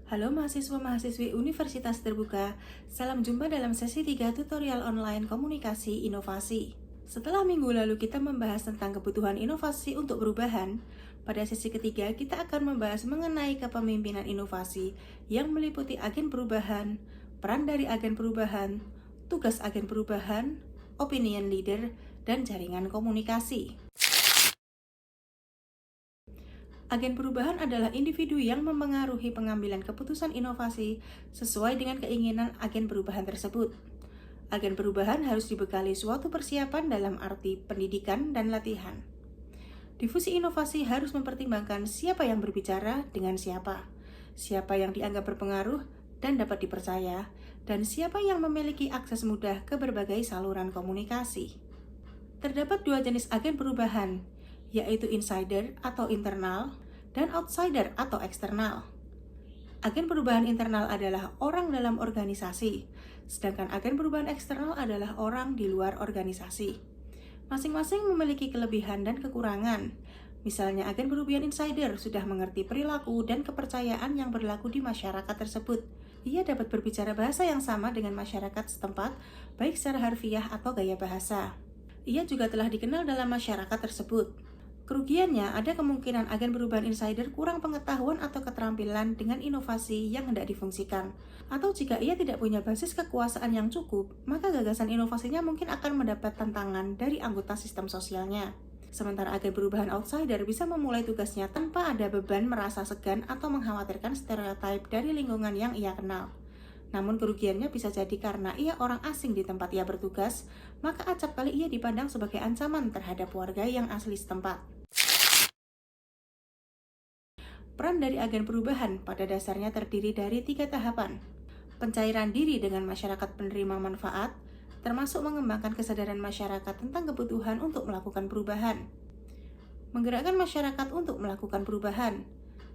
Halo mahasiswa-mahasiswi Universitas Terbuka, salam jumpa dalam sesi 3 tutorial online komunikasi inovasi. Setelah minggu lalu kita membahas tentang kebutuhan inovasi untuk perubahan, pada sesi ketiga kita akan membahas mengenai kepemimpinan inovasi yang meliputi agen perubahan, peran dari agen perubahan, tugas agen perubahan, opinion leader, dan jaringan komunikasi. Agen perubahan adalah individu yang mempengaruhi pengambilan keputusan inovasi sesuai dengan keinginan agen perubahan tersebut. Agen perubahan harus dibekali suatu persiapan dalam arti pendidikan dan latihan. Difusi inovasi harus mempertimbangkan siapa yang berbicara dengan siapa yang dianggap berpengaruh dan dapat dipercaya, dan siapa yang memiliki akses mudah ke berbagai saluran komunikasi. Terdapat dua jenis agen perubahan, yaitu insider atau internal dan outsider atau eksternal. Agen perubahan internal adalah orang dalam organisasi, sedangkan agen perubahan eksternal adalah orang di luar organisasi. Masing-masing memiliki kelebihan dan kekurangan. Misalnya, agen perubahan insider sudah mengerti perilaku dan kepercayaan yang berlaku di masyarakat tersebut. Ia dapat berbicara bahasa yang sama dengan masyarakat setempat, baik secara harfiah atau gaya bahasa. Ia juga telah dikenal dalam masyarakat tersebut. Kerugiannya, ada kemungkinan agen perubahan insider kurang pengetahuan atau keterampilan dengan inovasi yang hendak difungsikan. Atau jika ia tidak punya basis kekuasaan yang cukup, maka gagasan inovasinya mungkin akan mendapat tantangan dari anggota sistem sosialnya. Sementara agen perubahan outsider bisa memulai tugasnya tanpa ada beban merasa segan atau mengkhawatirkan stereotip dari lingkungan yang ia kenal. Namun kerugiannya bisa jadi karena ia orang asing di tempat ia bertugas, maka acap kali ia dipandang sebagai ancaman terhadap warga yang asli setempat. Peran dari agen perubahan pada dasarnya terdiri dari 3 tahapan. Pencairan diri dengan masyarakat penerima manfaat, termasuk mengembangkan kesadaran masyarakat tentang kebutuhan untuk melakukan perubahan. Menggerakkan masyarakat untuk melakukan perubahan,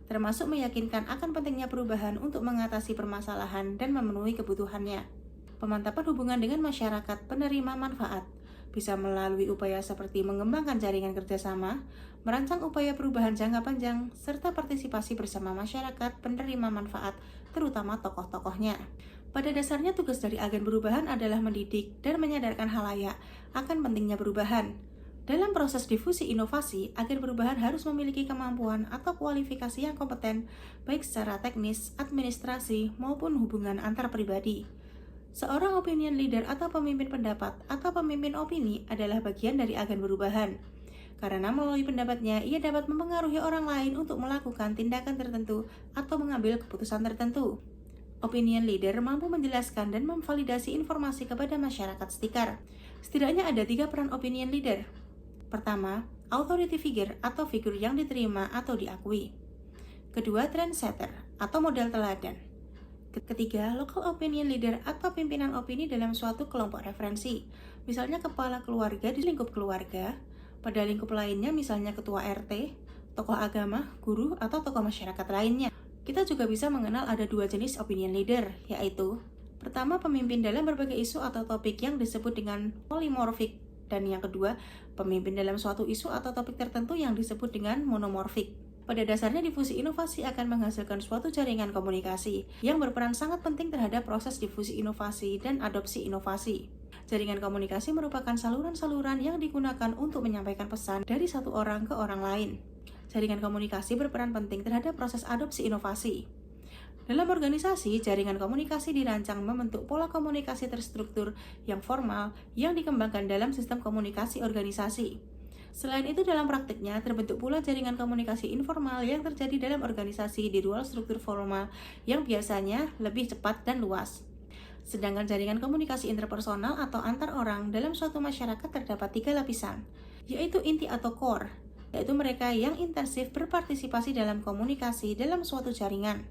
termasuk meyakinkan akan pentingnya perubahan untuk mengatasi permasalahan dan memenuhi kebutuhannya. Pemantapan hubungan dengan masyarakat penerima manfaat bisa melalui upaya seperti mengembangkan jaringan kerjasama, merancang upaya perubahan jangka panjang, serta partisipasi bersama masyarakat penerima manfaat, terutama tokoh-tokohnya. Pada dasarnya tugas dari agen perubahan adalah mendidik dan menyadarkan khalayak akan pentingnya perubahan. Dalam proses difusi inovasi, agen perubahan harus memiliki kemampuan atau kualifikasi yang kompeten, baik secara teknis, administrasi, maupun hubungan antar pribadi. Seorang opinion leader atau pemimpin pendapat atau pemimpin opini adalah bagian dari agen perubahan. Karena melalui pendapatnya, ia dapat mempengaruhi orang lain untuk melakukan tindakan tertentu atau mengambil keputusan tertentu. Opinion leader mampu menjelaskan dan memvalidasi informasi kepada masyarakat sekitar. Setidaknya ada 3 peran opinion leader. Pertama, authority figure atau figur yang diterima atau diakui. Kedua, trendsetter atau model teladan. Ketiga, local opinion leader atau pimpinan opini dalam suatu kelompok referensi. Misalnya kepala keluarga di lingkup keluarga, pada lingkup lainnya misalnya ketua RT, tokoh agama, guru, atau tokoh masyarakat lainnya. Kita juga bisa mengenal ada 2 jenis opinion leader, yaitu pertama, pemimpin dalam berbagai isu atau topik yang disebut dengan polymorphic, dan yang kedua, pemimpin dalam suatu isu atau topik tertentu yang disebut dengan monomorphic. Pada dasarnya difusi inovasi akan menghasilkan suatu jaringan komunikasi yang berperan sangat penting terhadap proses difusi inovasi dan adopsi inovasi. Jaringan komunikasi merupakan saluran-saluran yang digunakan untuk menyampaikan pesan dari satu orang ke orang lain. Jaringan komunikasi berperan penting terhadap proses adopsi inovasi. Dalam organisasi, jaringan komunikasi dirancang membentuk pola komunikasi terstruktur yang formal yang dikembangkan dalam sistem komunikasi organisasi. Selain itu, dalam praktiknya terbentuk pula jaringan komunikasi informal yang terjadi dalam organisasi di luar struktur formal yang biasanya lebih cepat dan luas. Sedangkan jaringan komunikasi interpersonal atau antar orang dalam suatu masyarakat terdapat 3 lapisan, yaitu inti atau core, yaitu mereka yang intensif berpartisipasi dalam komunikasi dalam suatu jaringan.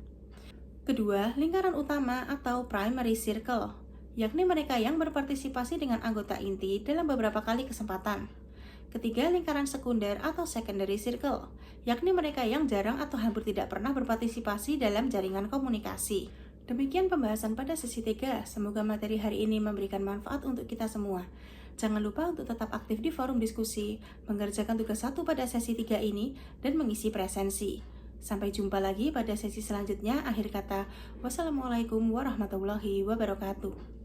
Kedua, lingkaran utama atau primary circle, yakni mereka yang berpartisipasi dengan anggota inti dalam beberapa kali kesempatan. Ketiga, lingkaran sekunder atau secondary circle, yakni mereka yang jarang atau hampir tidak pernah berpartisipasi dalam jaringan komunikasi. Demikian pembahasan pada sesi 3. Semoga materi hari ini memberikan manfaat untuk kita semua. Jangan lupa untuk tetap aktif di forum diskusi, mengerjakan tugas 1 pada sesi 3 ini, dan mengisi presensi. Sampai jumpa lagi pada sesi selanjutnya. Akhir kata, wassalamualaikum warahmatullahi wabarakatuh.